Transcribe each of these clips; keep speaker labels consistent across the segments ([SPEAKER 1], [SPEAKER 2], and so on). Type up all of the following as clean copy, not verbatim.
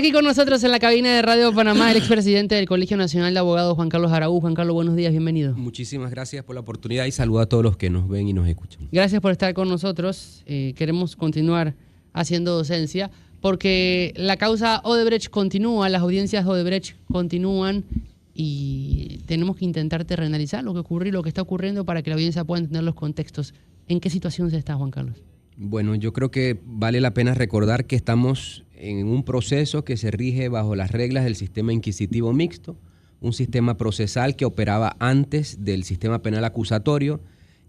[SPEAKER 1] Aquí con nosotros en la cabina de Radio Panamá el expresidente del Colegio Nacional de Abogados, Juan Carlos Araúz. Juan Carlos, buenos días, bienvenido.
[SPEAKER 2] Muchísimas gracias por la oportunidad y saludo a todos los que nos ven y nos escuchan.
[SPEAKER 1] Gracias por estar con nosotros. Queremos continuar haciendo docencia porque la causa Odebrecht continúa, las audiencias de Odebrecht continúan y tenemos que intentar terrenalizar lo que ocurrió y lo que está ocurriendo para que la audiencia pueda entender los contextos. ¿En qué situación se está, Juan Carlos?
[SPEAKER 2] Bueno, yo creo que vale la pena recordar que estamos en un proceso que se rige bajo las reglas del sistema inquisitivo mixto, un sistema procesal que operaba antes del sistema penal acusatorio,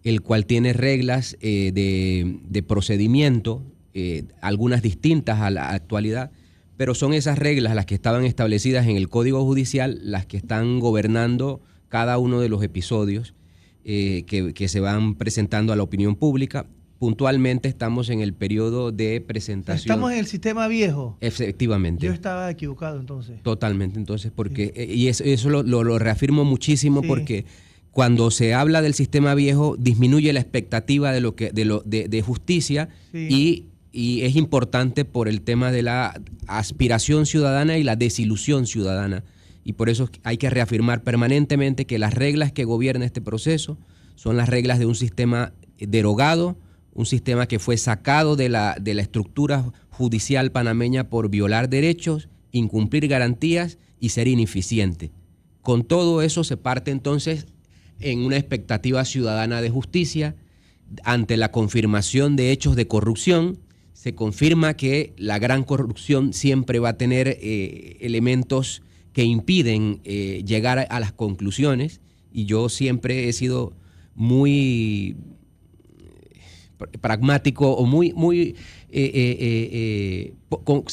[SPEAKER 2] el cual tiene reglas de procedimiento, algunas distintas a la actualidad, pero son esas reglas las que estaban establecidas en el Código Judicial, las que están gobernando cada uno de los episodios que se van presentando a la opinión pública. Puntualmente estamos en el periodo de presentación.
[SPEAKER 3] Estamos en el sistema viejo.
[SPEAKER 2] Efectivamente.
[SPEAKER 3] Yo estaba equivocado entonces.
[SPEAKER 2] Totalmente, entonces, porque y eso lo reafirmo muchísimo, sí. Porque cuando se habla del sistema viejo disminuye la expectativa de justicia, sí. y es importante por el tema de la aspiración ciudadana y la desilusión ciudadana. Y por eso hay que reafirmar permanentemente que las reglas que gobiernan este proceso son las reglas de un sistema derogado, un sistema que fue sacado de la estructura judicial panameña por violar derechos, incumplir garantías y ser ineficiente. Con todo eso se parte entonces en una expectativa ciudadana de justicia. Ante la confirmación de hechos de corrupción, se confirma que la gran corrupción siempre va a tener elementos que impiden llegar a las conclusiones, y yo siempre he sido muy pragmático o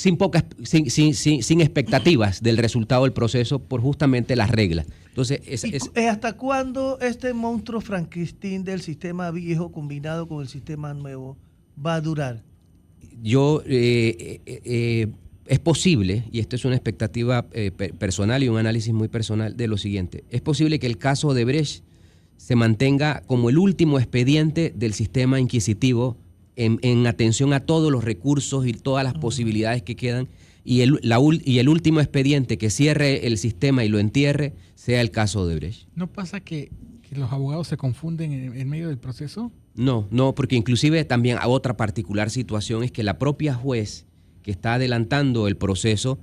[SPEAKER 2] sin expectativas del resultado del proceso por justamente las reglas. Entonces,
[SPEAKER 3] ¿hasta cuándo este monstruo Frankenstein del sistema viejo combinado con el sistema nuevo va a durar?
[SPEAKER 2] Es posible, y esto es una expectativa personal y un análisis muy personal de lo siguiente, es posible que el caso de Odebrecht se mantenga como el último expediente del sistema inquisitivo en atención a todos los recursos y todas las posibilidades que quedan, y el último expediente que cierre el sistema y lo entierre sea el caso de Odebrecht.
[SPEAKER 4] ¿No pasa que los abogados se confunden en medio del proceso?
[SPEAKER 2] No, porque inclusive también otra particular situación es que la propia juez que está adelantando el proceso,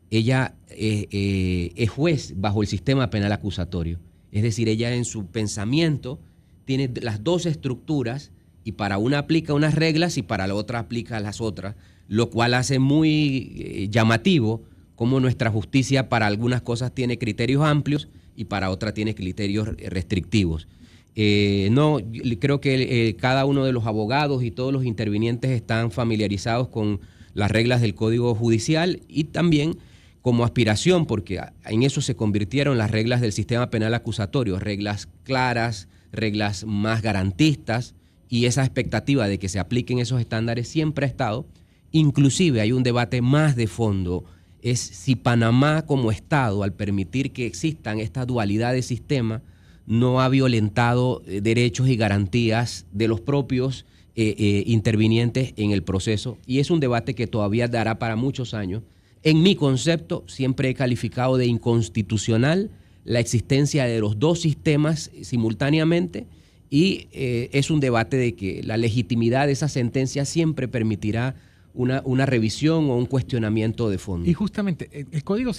[SPEAKER 2] ella es juez bajo el sistema penal acusatorio. Es decir, ella en su pensamiento tiene las dos estructuras, y para una aplica unas reglas y para la otra aplica las otras, lo cual hace muy llamativo cómo nuestra justicia para algunas cosas tiene criterios amplios y para otras tiene criterios restrictivos. Creo que cada uno de los abogados y todos los intervinientes están familiarizados con las reglas del Código Judicial, y también como aspiración, porque en eso se convirtieron las reglas del sistema penal acusatorio, reglas claras, reglas más garantistas, y esa expectativa de que se apliquen esos estándares siempre ha estado. Inclusive hay un debate más de fondo, es si Panamá como Estado, al permitir que existan esta dualidad de sistema, no ha violentado derechos y garantías de los propios intervinientes en el proceso, y es un debate que todavía dará para muchos años. En mi concepto, siempre he calificado de inconstitucional la existencia de los dos sistemas simultáneamente, y es un debate de que la legitimidad de esa sentencia siempre permitirá una revisión o un cuestionamiento de fondo.
[SPEAKER 4] Y justamente, ¿el código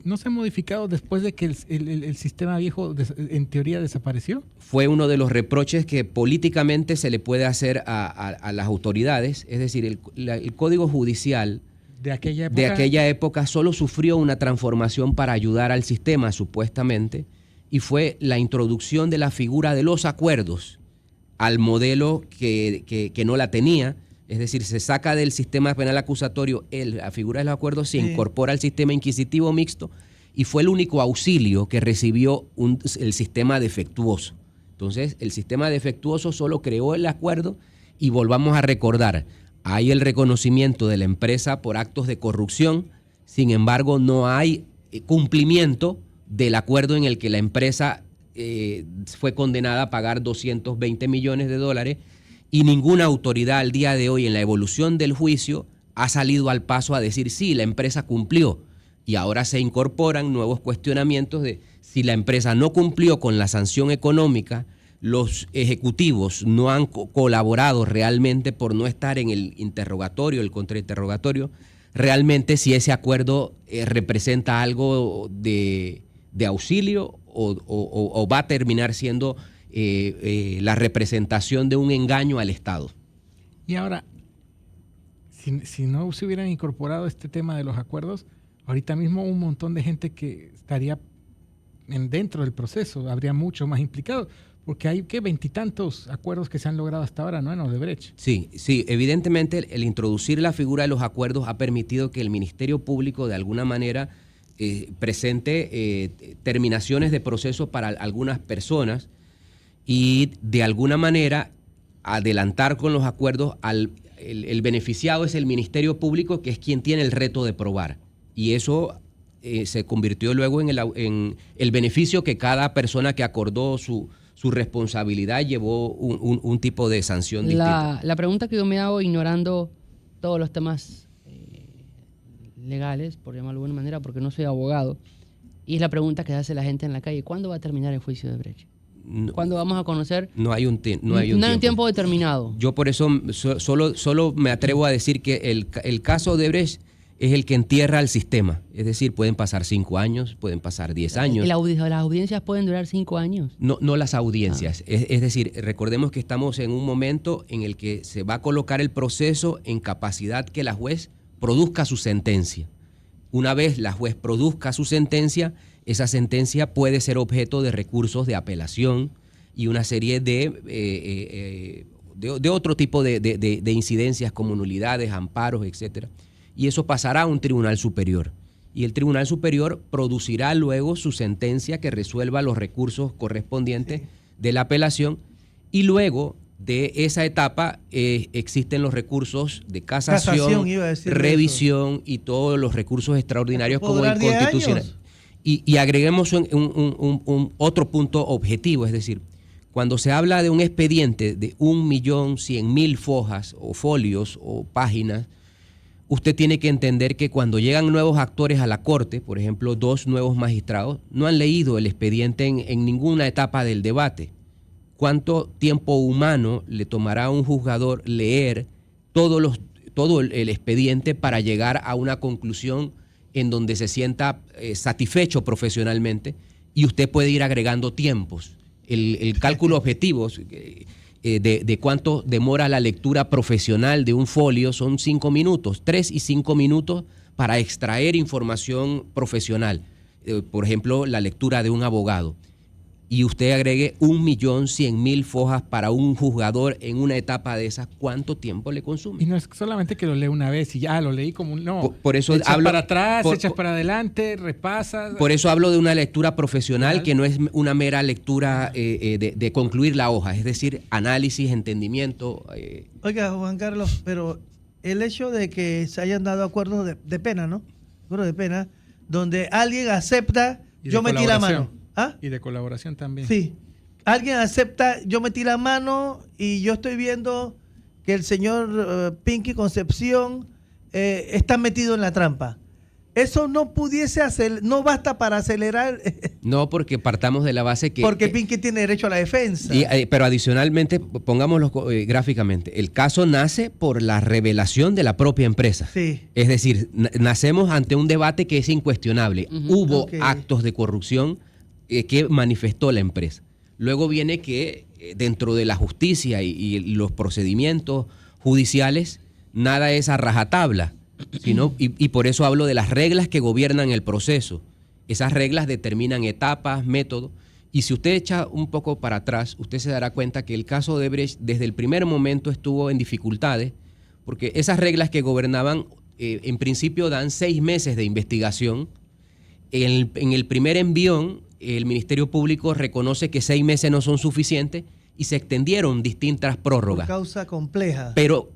[SPEAKER 4] no se ha modificado después de que el sistema viejo en teoría desapareció?
[SPEAKER 2] Fue uno de los reproches que políticamente se le puede hacer a las autoridades. Es decir, el Código Judicial de aquella época solo sufrió una transformación para ayudar al sistema, supuestamente, y fue la introducción de la figura de los acuerdos al modelo que no la tenía. Es decir, se saca del sistema penal acusatorio la figura de los acuerdos, se incorpora al sistema inquisitivo mixto, y fue el único auxilio que recibió el sistema defectuoso. Entonces, el sistema defectuoso solo creó el acuerdo, y volvamos a recordar, hay el reconocimiento de la empresa por actos de corrupción, sin embargo, no hay cumplimiento del acuerdo en el que la empresa fue condenada a pagar $220 millones, y ninguna autoridad al día de hoy en la evolución del juicio ha salido al paso a decir sí, la empresa cumplió. Y ahora se incorporan nuevos cuestionamientos de si la empresa no cumplió con la sanción económica, los ejecutivos no han colaborado realmente por no estar en el interrogatorio, el contrainterrogatorio, realmente si ese acuerdo representa algo de auxilio o va a terminar siendo la representación de un engaño al Estado.
[SPEAKER 4] Y ahora, si no se hubieran incorporado este tema de los acuerdos, ahorita mismo un montón de gente que estaría dentro del proceso, habría mucho más implicado, porque hay que 20 y tantos acuerdos que se han logrado hasta ahora, ¿no? En Odebrecht.
[SPEAKER 2] Sí, evidentemente el introducir la figura de los acuerdos ha permitido que el Ministerio Público de alguna manera presente terminaciones de procesos para algunas personas y de alguna manera adelantar con los acuerdos el beneficiado es el Ministerio Público, que es quien tiene el reto de probar. Y eso se convirtió luego en el beneficio que cada persona que acordó su responsabilidad llevó un tipo de sanción distinta.
[SPEAKER 1] La pregunta que yo me hago, ignorando todos los temas legales, por llamarlo de alguna manera, porque no soy abogado, y es la pregunta que hace la gente en la calle: ¿cuándo va a terminar el juicio de Odebrecht? ¿Cuándo vamos a conocer?
[SPEAKER 2] No hay un
[SPEAKER 1] tiempo determinado.
[SPEAKER 2] Yo por eso solo me atrevo a decir que el caso Odebrecht es el que entierra al sistema. Es decir, pueden pasar 5 años, pueden pasar 10 años.
[SPEAKER 1] ¿Las audiencias pueden durar 5 años?
[SPEAKER 2] No las audiencias. Es decir, recordemos que estamos en un momento en el que se va a colocar el proceso en capacidad que la juez produzca su sentencia. Una vez la juez produzca su sentencia, esa sentencia puede ser objeto de recursos de apelación y una serie de otro tipo de incidencias como nulidades, amparos, etcétera. Y eso pasará a un tribunal superior. Y el tribunal superior producirá luego su sentencia que resuelva los recursos correspondientes de la apelación. Y luego de esa etapa existen los recursos de casación, revisión y todos los recursos extraordinarios como inconstitucional. Y agreguemos un otro punto objetivo, es decir, cuando se habla de un expediente de 1.100.000 fojas o folios o páginas, usted tiene que entender que cuando llegan nuevos actores a la Corte, por ejemplo, 2 nuevos magistrados, no han leído el expediente en ninguna etapa del debate. ¿Cuánto tiempo humano le tomará a un juzgador leer todo el expediente para llegar a una conclusión en donde se sienta satisfecho profesionalmente? Y usted puede ir agregando tiempos. El cálculo objetivo de cuánto demora la lectura profesional de un folio son 5 minutos, 3 y 5 minutos para extraer información profesional. Por ejemplo, la lectura de un abogado. Y usted agregue 1.100.000 fojas para un juzgador en una etapa de esas, ¿cuánto tiempo le consume?
[SPEAKER 4] Y no es solamente que lo lee una vez y ya lo leí como no.
[SPEAKER 2] Por eso
[SPEAKER 4] echas para atrás, echas para adelante, repasas.
[SPEAKER 2] Por eso hablo de una lectura profesional que no es una mera lectura de concluir la hoja, es decir, análisis, entendimiento.
[SPEAKER 3] Oiga, Juan Carlos, pero el hecho de que se hayan dado acuerdos de pena, ¿no? Acuerdos de pena, donde alguien acepta, yo metí la mano. ¿Ah?
[SPEAKER 4] Y de colaboración también.
[SPEAKER 3] Sí. Alguien acepta, yo metí la mano y yo estoy viendo que el señor Pinky Concepción está metido en la trampa. Eso no pudiese hacer, no basta para acelerar.
[SPEAKER 2] No, porque partamos de la base que...
[SPEAKER 3] Porque Pinky tiene derecho a la defensa.
[SPEAKER 2] Pero adicionalmente, pongámoslo gráficamente, el caso nace por la revelación de la propia empresa.
[SPEAKER 3] Sí.
[SPEAKER 2] Es decir, nacemos ante un debate que es incuestionable. Hubo actos de corrupción que manifestó la empresa. Luego viene que dentro de la justicia y los procedimientos judiciales, nada es a rajatabla, sino, y por eso hablo de las reglas que gobiernan el proceso. Esas reglas determinan etapas, métodos, y si usted echa un poco para atrás, usted se dará cuenta que el caso de Odebrecht desde el primer momento estuvo en dificultades, porque esas reglas que gobernaban en principio dan 6 meses de investigación. En el primer envión, el Ministerio Público reconoce que 6 meses no son suficientes y se extendieron distintas prórrogas.
[SPEAKER 3] Por causa compleja.
[SPEAKER 2] Pero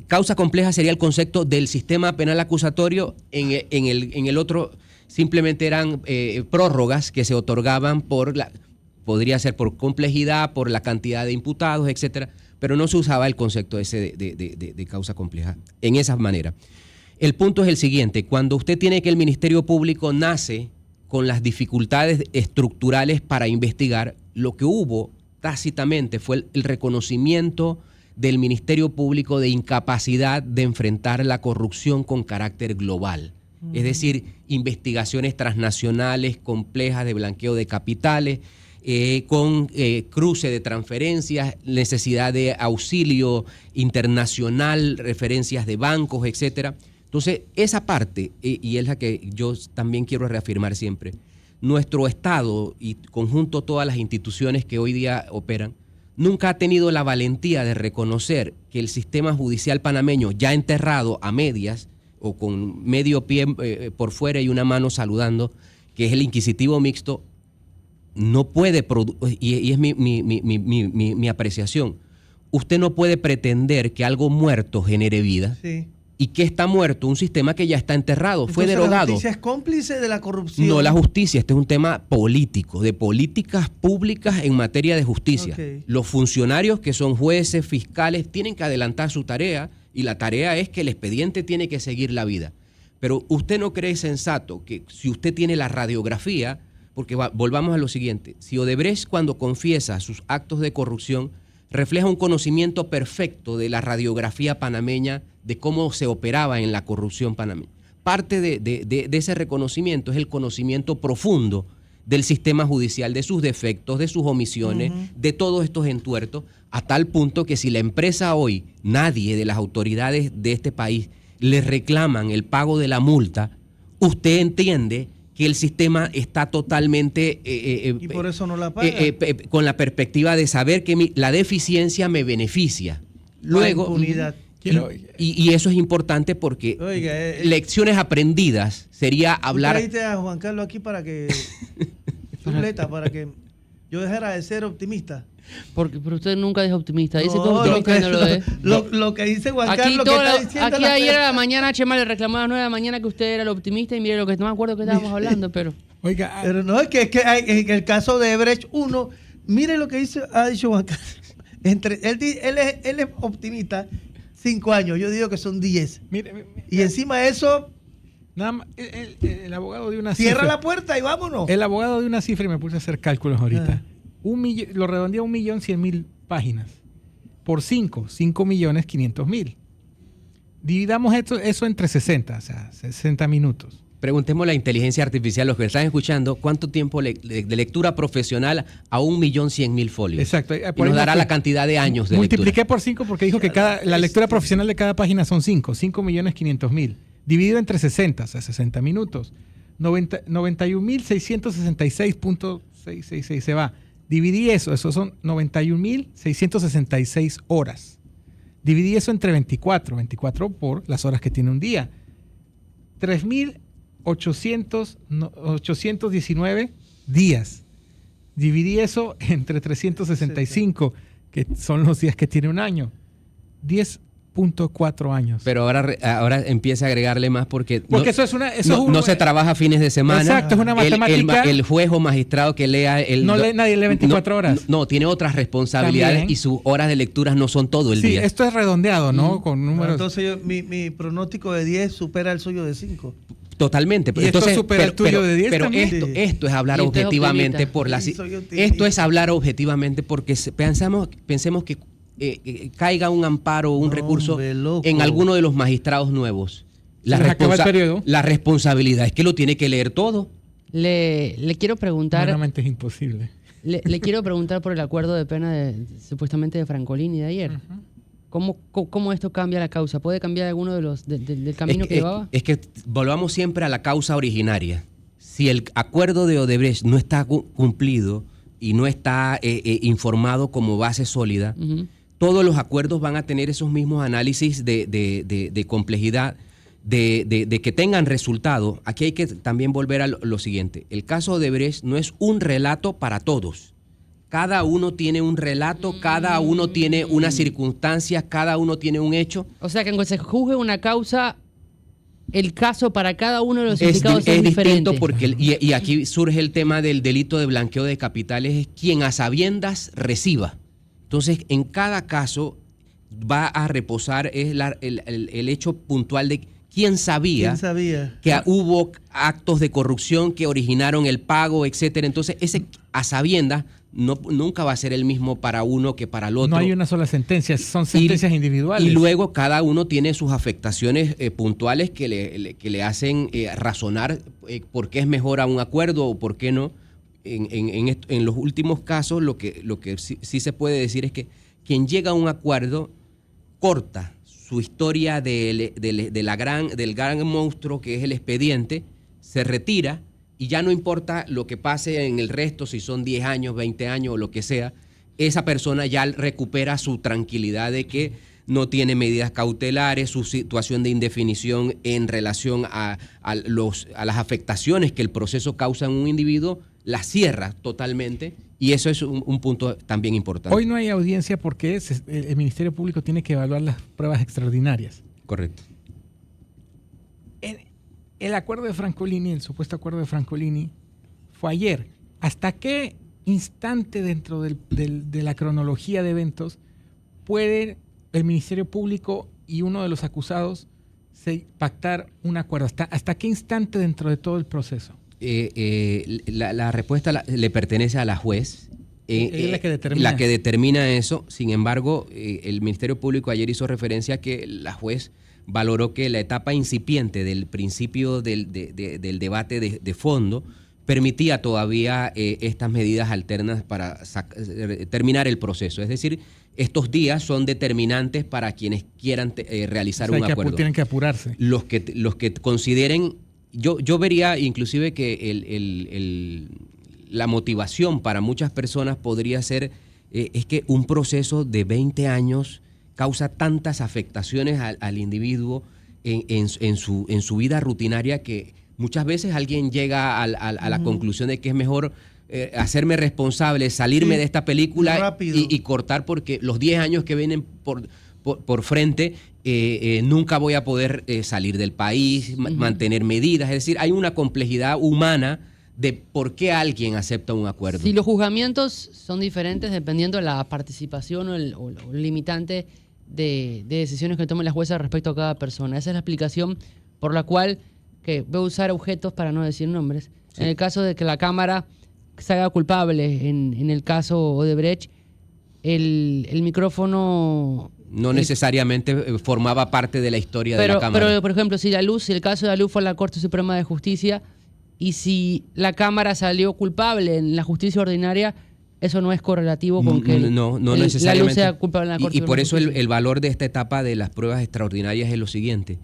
[SPEAKER 2] causa compleja sería el concepto del sistema penal acusatorio. En el otro simplemente eran prórrogas que se otorgaban podría ser por complejidad, por la cantidad de imputados, etcétera. pero no se usaba el concepto ese de causa compleja en esa manera. El punto es el siguiente: cuando usted tiene que el Ministerio Público nace con las dificultades estructurales para investigar, lo que hubo tácitamente fue el reconocimiento del Ministerio Público de incapacidad de enfrentar la corrupción con carácter global. Es decir, investigaciones transnacionales complejas de blanqueo de capitales, con cruce de transferencias, necesidad de auxilio internacional, referencias de bancos, etcétera. Entonces, esa parte, y es la que yo también quiero reafirmar siempre, nuestro Estado y conjunto todas las instituciones que hoy día operan, nunca ha tenido la valentía de reconocer que el sistema judicial panameño, ya enterrado a medias o con medio pie por fuera y una mano saludando, que es el inquisitivo mixto, no puede, y es mi apreciación, usted no puede pretender que algo muerto genere vida.
[SPEAKER 3] Sí.
[SPEAKER 2] ¿Y qué está muerto? Un sistema que ya está enterrado, fue derogado.
[SPEAKER 3] ¿La justicia es cómplice de la corrupción?
[SPEAKER 2] No la justicia, este es un tema político, de políticas públicas en materia de justicia.
[SPEAKER 3] Okay.
[SPEAKER 2] Los funcionarios que son jueces, fiscales, tienen que adelantar su tarea, y la tarea es que el expediente tiene que seguir la vida. Pero usted no cree sensato que si usted tiene la radiografía, porque volvamos a lo siguiente, si Odebrecht cuando confiesa sus actos de corrupción refleja un conocimiento perfecto de la radiografía panameña, de cómo se operaba en la corrupción panameña. Parte de ese reconocimiento es el conocimiento profundo del sistema judicial, de sus defectos, de sus omisiones, de todos estos entuertos, a tal punto que si la empresa hoy, nadie de las autoridades de este país le reclaman el pago de la multa, usted entiende que el sistema está totalmente
[SPEAKER 3] y por eso no la paga.
[SPEAKER 2] Con la perspectiva de saber que la deficiencia me beneficia. Luego,
[SPEAKER 3] impunidad.
[SPEAKER 2] Y eso es importante porque lecciones aprendidas sería hablar.
[SPEAKER 3] Trajiste a Juan Carlos aquí para que chuleta, para que yo dejara de ser optimista.
[SPEAKER 1] Pero usted nunca es optimista. Dice que
[SPEAKER 3] No,
[SPEAKER 1] optimista no lo es.
[SPEAKER 3] Lo que dice Juan
[SPEAKER 1] Aquí,
[SPEAKER 3] Carlos, que está diciendo
[SPEAKER 1] aquí ayer a la mañana, Chema le reclamaba a las 9 de la mañana que usted era el optimista y mire lo que no me acuerdo que estábamos hablando, pero...
[SPEAKER 4] Oiga,
[SPEAKER 3] pero no, es que en el caso de Odebrecht, mire lo que ha dicho Juan Carlos. Él es optimista 5 años, yo digo que son 10.
[SPEAKER 4] Mire,
[SPEAKER 3] y encima de eso,
[SPEAKER 4] nada más, el abogado de una
[SPEAKER 3] cierra
[SPEAKER 4] cifra,
[SPEAKER 3] la puerta y vámonos.
[SPEAKER 4] El abogado de una cifra, y me puse a hacer cálculos ahorita. Lo redondea a 1.100.000 páginas. Por 5.500.000. Dividamos eso entre 60, o sea, 60 minutos.
[SPEAKER 2] Preguntemos a la inteligencia artificial, los que están escuchando, ¿cuánto tiempo de lectura profesional a 1.100.000 folios?
[SPEAKER 4] Exacto.
[SPEAKER 2] Y nos dará la cantidad de años de
[SPEAKER 4] multipliqué
[SPEAKER 2] lectura.
[SPEAKER 4] Por 5 porque dijo que la lectura profesional de cada página son 5.500.000. Dividido entre 60, o sea, 60 minutos. 91.666.666 se va. Dividí eso son 91.666 horas. Dividí eso entre 24 por las horas que tiene un día. 3.819 días. Dividí eso entre 365, que son los días que tiene un año. 10.4 años.
[SPEAKER 2] Pero ahora empieza a agregarle más porque
[SPEAKER 4] no
[SPEAKER 2] se trabaja fines de semana.
[SPEAKER 4] Exacto, es una matemática.
[SPEAKER 2] El juez o magistrado que lea
[SPEAKER 4] nadie lee 24 horas.
[SPEAKER 2] No, tiene otras responsabilidades. También. Y sus horas de lecturas no son todo el día.
[SPEAKER 4] Sí, esto es redondeado, ¿no? Con números.
[SPEAKER 3] Entonces mi pronóstico de 10 supera el suyo de 5.
[SPEAKER 2] Totalmente.
[SPEAKER 4] ¿Y entonces, esto supera el tuyo de 10
[SPEAKER 2] pero
[SPEAKER 4] también?
[SPEAKER 2] Esto es hablar objetivamente esto es hablar objetivamente porque pensemos que caiga un amparo o un recurso en alguno de los magistrados nuevos. La responsabilidad es que lo tiene que leer todo.
[SPEAKER 1] Le quiero preguntar...
[SPEAKER 4] Realmente es imposible.
[SPEAKER 1] Le quiero preguntar por el acuerdo de pena supuestamente de Francolini de ayer. ¿Cómo esto cambia la causa? ¿Puede cambiar alguno de los del camino que llevaba?
[SPEAKER 2] Es que volvamos siempre a la causa originaria. Si el acuerdo de Odebrecht no está cumplido y no está informado como base sólida, todos los acuerdos van a tener esos mismos análisis de complejidad, de que tengan resultado. Aquí hay que también volver a lo siguiente. El caso de Odebrecht no es un relato para todos. Cada uno tiene un relato, cada uno tiene una circunstancia, cada uno tiene un hecho.
[SPEAKER 1] O sea que cuando se juzgue una causa, el caso para cada uno de los implicados es diferente.
[SPEAKER 2] Porque y aquí surge el tema del delito de blanqueo de capitales, es quien a sabiendas reciba, Entonces, en cada caso va a reposar el hecho puntual de quién sabía que hubo actos de corrupción que originaron el pago, etcétera. Entonces, ese a sabiendas nunca va a ser el mismo para uno que para el otro.
[SPEAKER 4] No hay una sola sentencia, son sentencias individuales.
[SPEAKER 2] Y luego cada uno tiene sus afectaciones puntuales que le hacen razonar por qué es mejor a un acuerdo o por qué no. En los últimos casos, lo que sí se puede decir es que quien llega a un acuerdo corta su historia del gran monstruo que es el expediente, se retira y ya no importa lo que pase en el resto, si son 10 años, 20 años o lo que sea, esa persona ya recupera su tranquilidad de que no tiene medidas cautelares, su situación de indefinición en relación a las afectaciones que el proceso causa en un individuo, la cierra totalmente, y eso es un punto también importante.
[SPEAKER 4] Hoy no hay audiencia porque el Ministerio Público tiene que evaluar las pruebas extraordinarias.
[SPEAKER 2] Correcto.
[SPEAKER 4] El acuerdo de Francolini, el supuesto acuerdo de Francolini, fue ayer. ¿Hasta qué instante dentro de la cronología de eventos puede el Ministerio Público y uno de los acusados pactar un acuerdo? ¿Hasta qué instante dentro de todo el proceso?
[SPEAKER 2] La respuesta le pertenece a la juez.
[SPEAKER 4] Es la que determina
[SPEAKER 2] eso. Sin embargo, el Ministerio Público ayer hizo referencia a que la juez valoró que la etapa incipiente del principio del debate de fondo permitía todavía estas medidas alternas para terminar el proceso. Es decir, estos días son determinantes para quienes quieran realizar un acuerdo.
[SPEAKER 4] Tienen que apurarse.
[SPEAKER 2] Los que consideren, yo vería inclusive que la motivación para muchas personas podría ser es que un proceso de 20 años causa tantas afectaciones al individuo en su vida rutinaria que muchas veces alguien llega a la conclusión de que es mejor hacerme responsable, salirme de esta película y cortar, porque los 10 años que vienen por frente nunca voy a poder salir del país, mantener medidas. Es decir, hay una complejidad humana de por qué alguien acepta un acuerdo.
[SPEAKER 1] Si los juzgamientos son diferentes dependiendo de la participación o el limitante de decisiones que tome la jueza respecto a cada persona. Esa es la explicación por la cual, que voy a usar objetos para no decir nombres, sí. En el caso de que la Cámara se haga culpable, en el caso Odebrecht, el micrófono...
[SPEAKER 2] No necesariamente formaba parte de la historia de la Cámara.
[SPEAKER 1] Pero, por ejemplo, si el caso de la luz fue a la Corte Suprema de Justicia y si la Cámara salió culpable en la justicia ordinaria, eso no es correlativo con que
[SPEAKER 2] no necesariamente.
[SPEAKER 1] La luz sea culpable en la Corte
[SPEAKER 2] y por eso
[SPEAKER 1] el
[SPEAKER 2] valor de esta etapa de las pruebas extraordinarias es lo siguiente.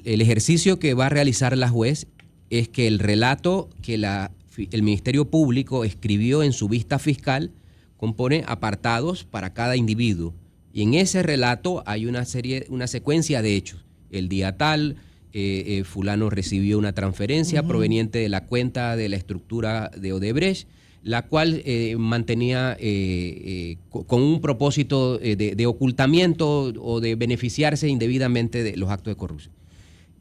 [SPEAKER 2] El ejercicio que va a realizar la juez es que el relato que el Ministerio Público escribió en su vista fiscal compone apartados para cada individuo. Y en ese relato hay una secuencia de hechos. El día tal, fulano recibió una transferencia proveniente de la cuenta de la estructura de Odebrecht, la cual mantenía con un propósito de ocultamiento o de beneficiarse indebidamente de los actos de corrupción.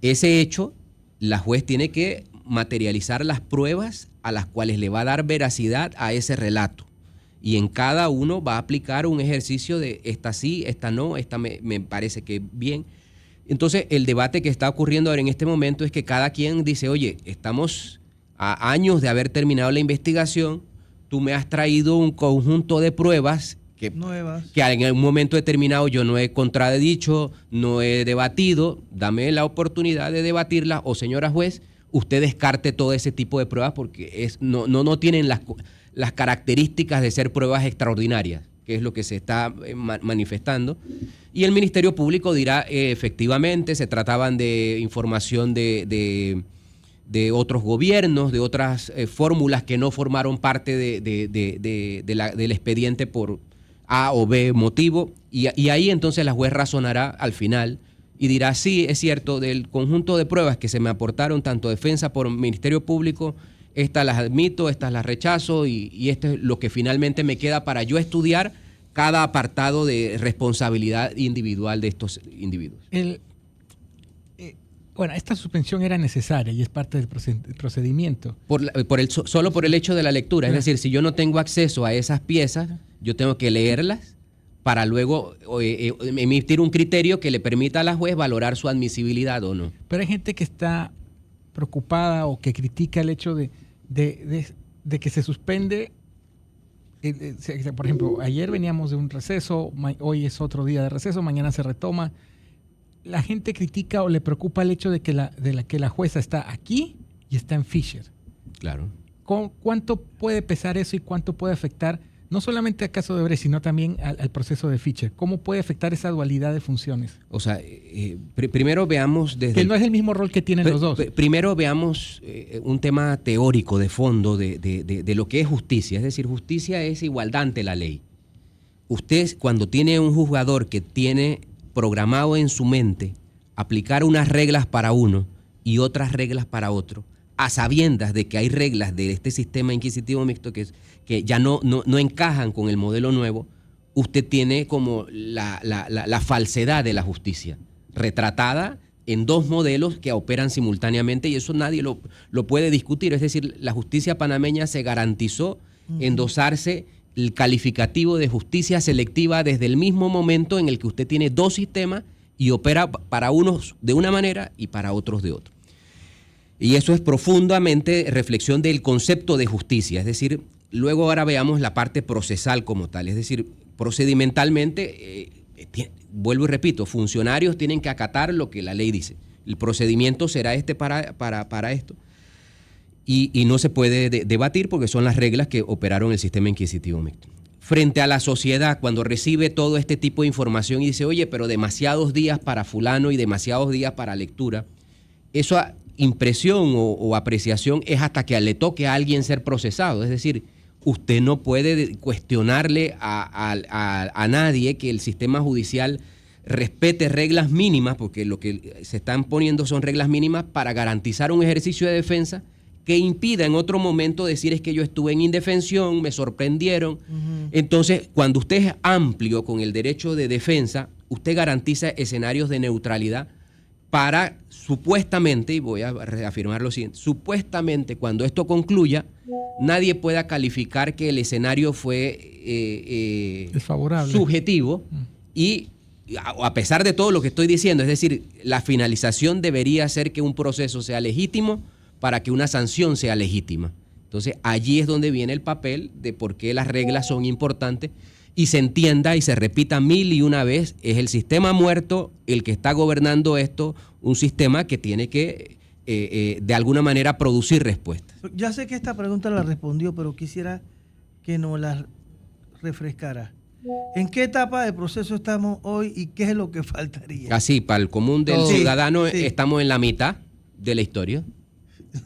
[SPEAKER 2] Ese hecho, la juez tiene que materializar las pruebas a las cuales le va a dar veracidad a ese relato. Y en cada uno va a aplicar un ejercicio de esta sí, esta no, esta me parece que bien. Entonces, el debate que está ocurriendo ahora en este momento es que cada quien dice, oye, estamos a años de haber terminado la investigación, tú me has traído un conjunto de pruebas que en un momento determinado yo no he contradicho, no he debatido, dame la oportunidad de debatirlas, o señora juez, usted descarte todo ese tipo de pruebas porque no tienen las características de ser pruebas extraordinarias, que es lo que se está manifestando. Y el Ministerio Público dirá, efectivamente, se trataban de información de otros gobiernos, de otras fórmulas que no formaron parte del expediente por A o B motivo, y ahí entonces la juez razonará al final y dirá, sí, es cierto, del conjunto de pruebas que se me aportaron, tanto defensa por Ministerio Público, estas las admito, estas las rechazo, y esto es lo que finalmente me queda para yo estudiar cada apartado de responsabilidad individual de estos individuos.
[SPEAKER 4] Bueno, esta suspensión era necesaria y es parte del procedimiento.
[SPEAKER 2] Solo por el hecho de la lectura. Es decir, si yo no tengo acceso a esas piezas, yo tengo que leerlas para luego emitir un criterio que le permita a la juez valorar su admisibilidad o no.
[SPEAKER 4] Pero hay gente que está preocupada o que critica el hecho de que se suspende. Por ejemplo, ayer veníamos de un receso, hoy es otro día de receso, mañana se retoma. La gente critica o le preocupa el hecho de que la jueza está aquí y está en Fisher.
[SPEAKER 2] Claro.
[SPEAKER 4] ¿Cuánto puede pesar eso y cuánto puede afectar no solamente al caso de Odebrecht, sino también al proceso de Fisher? ¿Cómo puede afectar esa dualidad de funciones?
[SPEAKER 2] O sea, primero veamos desde...
[SPEAKER 4] Que no es el mismo rol que tienen los dos.
[SPEAKER 2] Primero veamos un tema teórico de fondo de lo que es justicia. Es decir, justicia es igualdad ante la ley. Usted, cuando tiene un juzgador que tiene programado en su mente aplicar unas reglas para uno y otras reglas para otro, a sabiendas de que hay reglas de este sistema inquisitivo mixto que ya no encajan con el modelo nuevo, usted tiene como la falsedad de la justicia, retratada en dos modelos que operan simultáneamente, y eso nadie lo puede discutir. Es decir, la justicia panameña se garantizó endosarse el calificativo de justicia selectiva desde el mismo momento en el que usted tiene dos sistemas y opera para unos de una manera y para otros de otra. Y eso es profundamente reflexión del concepto de justicia. Es decir, luego ahora veamos la parte procesal como tal. Es decir, procedimentalmente, vuelvo y repito, funcionarios tienen que acatar lo que la ley dice. El procedimiento será este para esto. Y no se puede debatir porque son las reglas que operaron el sistema inquisitivo mixto. Frente a la sociedad, cuando recibe todo este tipo de información y dice, oye, pero demasiados días para fulano y demasiados días para lectura, esa impresión o apreciación es hasta que le toque a alguien ser procesado. Es decir, usted no puede cuestionarle a nadie que el sistema judicial respete reglas mínimas, porque lo que se están poniendo son reglas mínimas para garantizar un ejercicio de defensa que impida en otro momento decir es que yo estuve en indefensión, me sorprendieron. Entonces, cuando usted es amplio con el derecho de defensa, usted garantiza escenarios de neutralidad para supuestamente, y voy a reafirmar lo siguiente, supuestamente cuando esto concluya, nadie pueda calificar que el escenario fue
[SPEAKER 4] desfavorable,
[SPEAKER 2] subjetivo, y a pesar de todo lo que estoy diciendo, es decir, la finalización debería ser que un proceso sea legítimo para que una sanción sea legítima. Entonces, allí es donde viene el papel de por qué las reglas son importantes y se entienda y se repita 1001 vez, es el sistema muerto el que está gobernando esto, un sistema que tiene que, de alguna manera, producir respuestas.
[SPEAKER 3] Ya sé que esta pregunta la respondió, pero quisiera que nos la refrescara. ¿En qué etapa del proceso estamos hoy y qué es lo que faltaría?
[SPEAKER 2] Así, para el común del ciudadano, estamos en la mitad de la historia.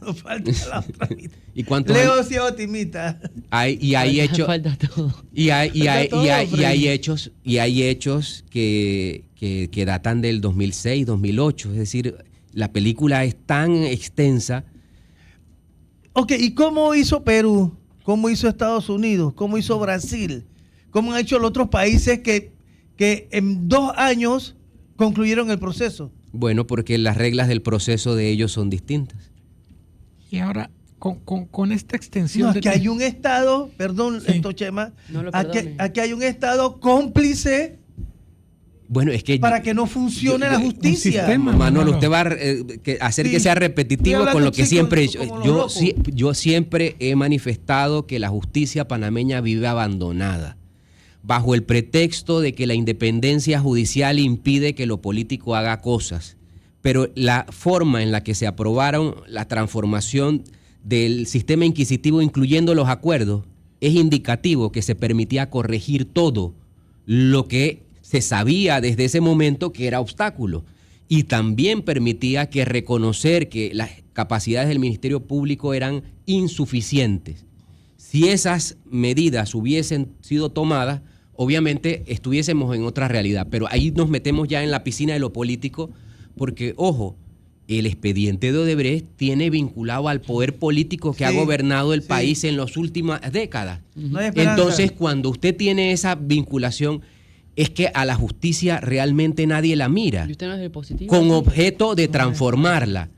[SPEAKER 3] Nos falta la otra mitad.
[SPEAKER 2] ¿Y cuántos
[SPEAKER 3] Leo sí es optimista.
[SPEAKER 2] Hay hechos.
[SPEAKER 1] Falta todo.
[SPEAKER 2] Y hay hechos que datan del 2006, 2008. Es decir, la película es tan extensa.
[SPEAKER 3] Ok, ¿y cómo hizo Perú? ¿Cómo hizo Estados Unidos? ¿Cómo hizo Brasil? ¿Cómo han hecho los otros países que en 2 años concluyeron el proceso?
[SPEAKER 2] Bueno, porque las reglas del proceso de ellos son distintas.
[SPEAKER 4] Y ahora, con esta extensión...
[SPEAKER 3] No, es que hay un Estado, perdón,
[SPEAKER 4] Sí.
[SPEAKER 3] Chema,
[SPEAKER 1] No lo
[SPEAKER 3] aquí
[SPEAKER 1] perdone.
[SPEAKER 3] hay un Estado cómplice
[SPEAKER 2] Bueno, es que
[SPEAKER 3] para que no funcione la justicia.
[SPEAKER 4] sistema.
[SPEAKER 2] Manolo,
[SPEAKER 4] Manolo.
[SPEAKER 2] usted va a hacer
[SPEAKER 3] Sí.
[SPEAKER 2] que sea repetitivo
[SPEAKER 3] Estoy
[SPEAKER 2] con lo
[SPEAKER 3] hablando
[SPEAKER 2] que siempre he
[SPEAKER 3] como
[SPEAKER 2] dicho.
[SPEAKER 3] los
[SPEAKER 2] Yo,
[SPEAKER 3] locos.
[SPEAKER 2] yo siempre he manifestado que la justicia panameña vive abandonada, bajo el pretexto de que la independencia judicial impide que lo político haga cosas. Pero la forma en la que se aprobaron la transformación del sistema inquisitivo, incluyendo los acuerdos, es indicativo que se permitía corregir todo lo que se sabía desde ese momento que era obstáculo. Y también permitía que reconocer que las capacidades del Ministerio Público eran insuficientes. Si esas medidas hubiesen sido tomadas, obviamente estuviésemos en otra realidad. Pero ahí nos metemos ya en la piscina de lo político, porque, ojo, el expediente de Odebrecht tiene vinculado al poder político que ha gobernado el país en las últimas décadas.
[SPEAKER 3] No hay esperanza.
[SPEAKER 2] Entonces, cuando usted tiene esa vinculación, es que a la justicia realmente nadie la mira,
[SPEAKER 1] ¿Y usted no es del positivo?
[SPEAKER 2] con objeto de transformarla.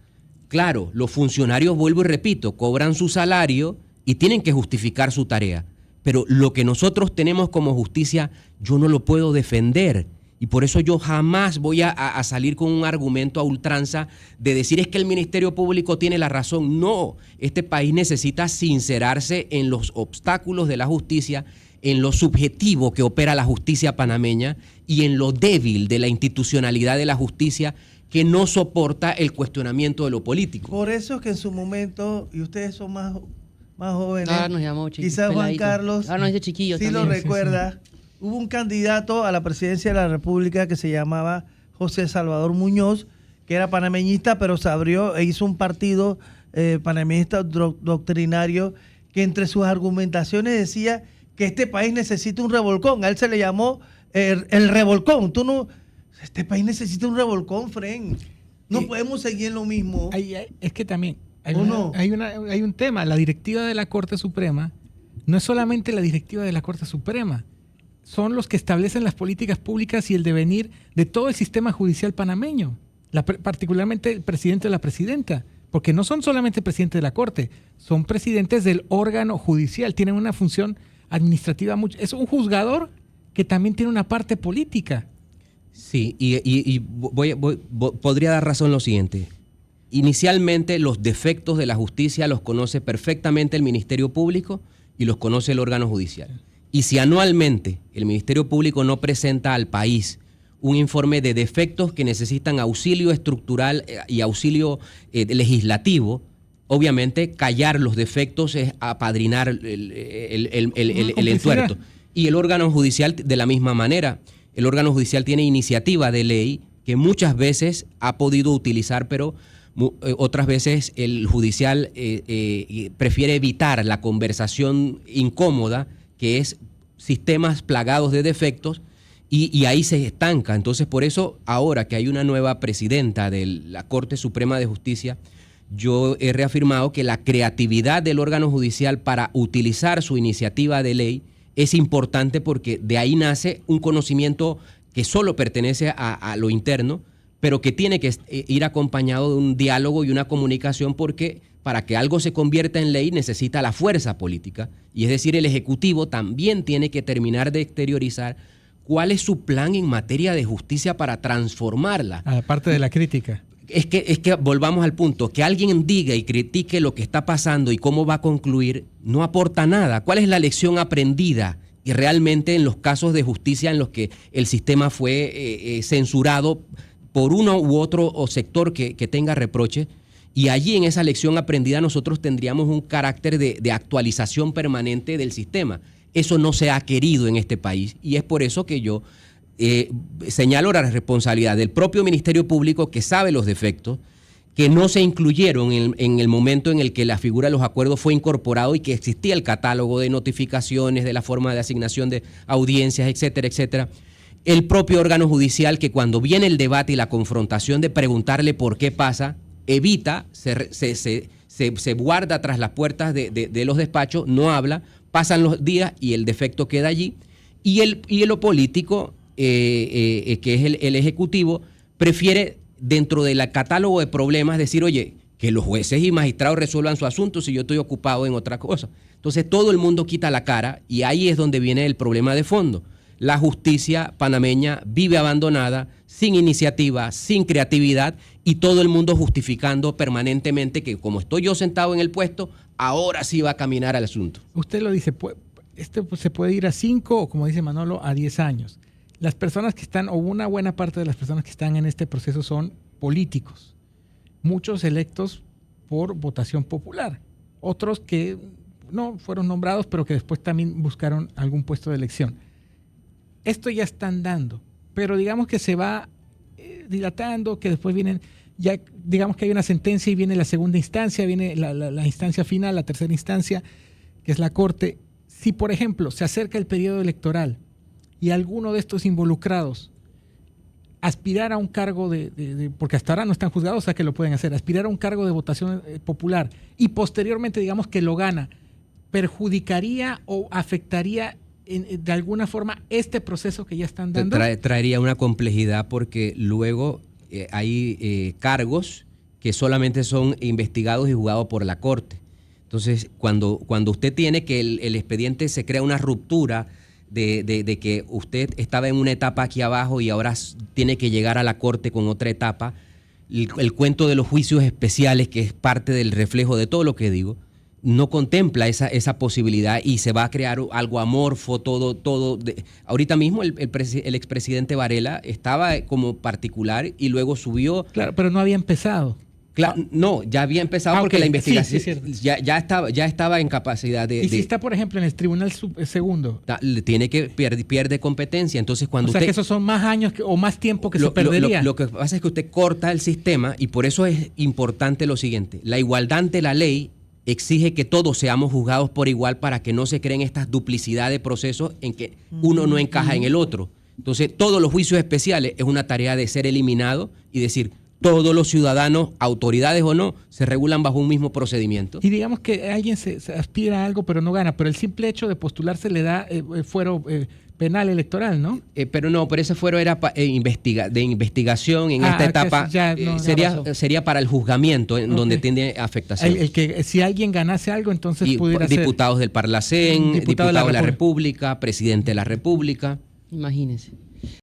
[SPEAKER 2] Claro, los funcionarios, vuelvo y repito, cobran su salario y tienen que justificar su tarea. pero lo que nosotros tenemos como justicia yo no lo puedo defender. Y por eso yo jamás voy a salir con un argumento a ultranza de decir es que el Ministerio Público tiene la razón. No, este país necesita sincerarse en los obstáculos de la justicia, en lo subjetivo que opera la justicia panameña y en lo débil de la institucionalidad de la justicia que no soporta el cuestionamiento de lo político.
[SPEAKER 3] Por eso es que en su momento, y ustedes son más jóvenes,
[SPEAKER 1] Ahora nos llamó
[SPEAKER 3] quizás Juan Carlos
[SPEAKER 1] ahora nos dice chiquillo
[SPEAKER 3] sí
[SPEAKER 1] también.
[SPEAKER 3] lo recuerda. Hubo un candidato a la presidencia de la República que se llamaba José Salvador Muñoz, que era panameñista, pero se abrió e hizo un partido panameñista doctrinario que entre sus argumentaciones decía que este país necesita un revolcón. A él se le llamó el revolcón. Este país necesita un revolcón, Fren. No podemos seguir en lo mismo.
[SPEAKER 4] Es que también hay un tema. La directiva de la Corte Suprema no es solamente la directiva de la Corte Suprema. Son los que establecen las políticas públicas y el devenir de todo el sistema judicial panameño, particularmente el presidente o la presidenta, porque no son solamente presidentes de la Corte, son presidentes del órgano judicial, tienen una función administrativa, es un juzgador que también tiene una parte política.
[SPEAKER 2] Sí, y podría dar razón lo siguiente. Inicialmente los defectos de la justicia los conoce perfectamente el Ministerio Público y los conoce el órgano judicial. Y si anualmente el Ministerio Público no presenta al país un informe de defectos que necesitan auxilio estructural y auxilio legislativo, obviamente callar los defectos es apadrinar el entuerto. Y el órgano judicial de la misma manera. El órgano judicial tiene iniciativa de ley que muchas veces ha podido utilizar, pero otras veces el judicial prefiere evitar la conversación incómoda, que es sistemas plagados de defectos, y ahí se estanca. Entonces, por eso, ahora que hay una nueva presidenta de la Corte Suprema de Justicia, yo he reafirmado que la creatividad del órgano judicial para utilizar su iniciativa de ley es importante porque de ahí nace un conocimiento que solo pertenece a lo interno, pero que tiene que ir acompañado de un diálogo y una comunicación, porque para que algo se convierta en ley necesita la fuerza política. Y es decir, el Ejecutivo también tiene que terminar de exteriorizar cuál es su plan en materia de justicia para transformarla.
[SPEAKER 4] Aparte de la crítica.
[SPEAKER 2] Es que volvamos al punto, que alguien diga y critique lo que está pasando y cómo va a concluir, no aporta nada. ¿Cuál es la lección aprendida? Y realmente en los casos de justicia en los que el sistema fue censurado por uno u otro sector que tenga reproches, y allí en esa lección aprendida nosotros tendríamos un carácter de actualización permanente del sistema. Eso no se ha querido en este país, y es por eso que yo señalo la responsabilidad del propio Ministerio Público, que sabe los defectos, que no se incluyeron en el momento en el que la figura de los acuerdos fue incorporado y que existía el catálogo de notificaciones, de la forma de asignación de audiencias, etcétera, etcétera. El propio órgano judicial, que cuando viene el debate y la confrontación de preguntarle por qué pasa, evita, se guarda tras las puertas de los despachos, no habla, pasan los días y el defecto queda allí. Y lo político, que es el Ejecutivo, prefiere dentro del catálogo de problemas decir, oye, que los jueces y magistrados resuelvan su asunto si yo estoy ocupado en otra cosa. Entonces todo el mundo quita la cara, y ahí es donde viene el problema de fondo. La justicia panameña vive abandonada, sin iniciativa, sin creatividad, y todo el mundo justificando permanentemente que como estoy yo sentado en el puesto, ahora sí va a caminar al asunto.
[SPEAKER 4] Usted lo dice, se puede ir a 5 o, como dice Manolo, a 10 años. Las personas que están, o una buena parte de las personas que están en este proceso, son políticos. Muchos electos por votación popular. Otros que no fueron nombrados, pero que después también buscaron algún puesto de elección. Esto ya está andando, pero digamos que se va dilatando, que después vienen, ya digamos que hay una sentencia y viene la segunda instancia, viene la instancia final, la tercera instancia, que es la Corte. Si, por ejemplo, se acerca el periodo electoral y alguno de estos involucrados aspirar a un cargo porque hasta ahora no están juzgados, o sea que lo pueden hacer, aspirar a un cargo de votación popular y posteriormente digamos que lo gana, ¿perjudicaría o afectaría de alguna forma este proceso que ya están dando?
[SPEAKER 2] Traería una complejidad, porque luego hay cargos que solamente son investigados y juzgados por la Corte. Entonces, cuando usted tiene que el expediente se crea una ruptura de que usted estaba en una etapa aquí abajo y ahora tiene que llegar a la corte con otra etapa, el cuento de los juicios especiales, que es parte del reflejo de todo lo que digo, no contempla esa posibilidad y se va a crear algo amorfo, todo. Ahorita mismo el expresidente Varela estaba como particular y luego subió.
[SPEAKER 4] Claro, pero no había empezado.
[SPEAKER 2] Claro, no, ya había empezado porque
[SPEAKER 4] ok,
[SPEAKER 2] la investigación
[SPEAKER 4] sí,
[SPEAKER 2] ya estaba en capacidad de...
[SPEAKER 4] Y si está, por ejemplo, en el tribunal segundo.
[SPEAKER 2] Tiene que pierde competencia. Entonces, cuando
[SPEAKER 4] o sea,
[SPEAKER 2] usted...
[SPEAKER 4] que esos son más años o más tiempo que se perdería.
[SPEAKER 2] Lo que pasa es que usted corta el sistema y por eso es importante lo siguiente. La igualdad ante la ley exige que todos seamos juzgados por igual para que no se creen estas duplicidades de procesos en que uno no encaja en el otro. Entonces, todos los juicios especiales es una tarea de ser eliminado y decir... Todos los ciudadanos, autoridades o no, se regulan bajo un mismo procedimiento.
[SPEAKER 4] Y digamos que alguien se aspira a algo pero no gana, pero el simple hecho de postularse le da fuero penal electoral, ¿no?
[SPEAKER 2] Pero ese fuero era de investigación en esta etapa. Sería para el juzgamiento, en donde tiene afectación.
[SPEAKER 4] El que si alguien ganase algo, entonces pudiera ser...
[SPEAKER 2] Diputados del Parlacén, diputado de la República, presidente de la República.
[SPEAKER 1] Imagínense.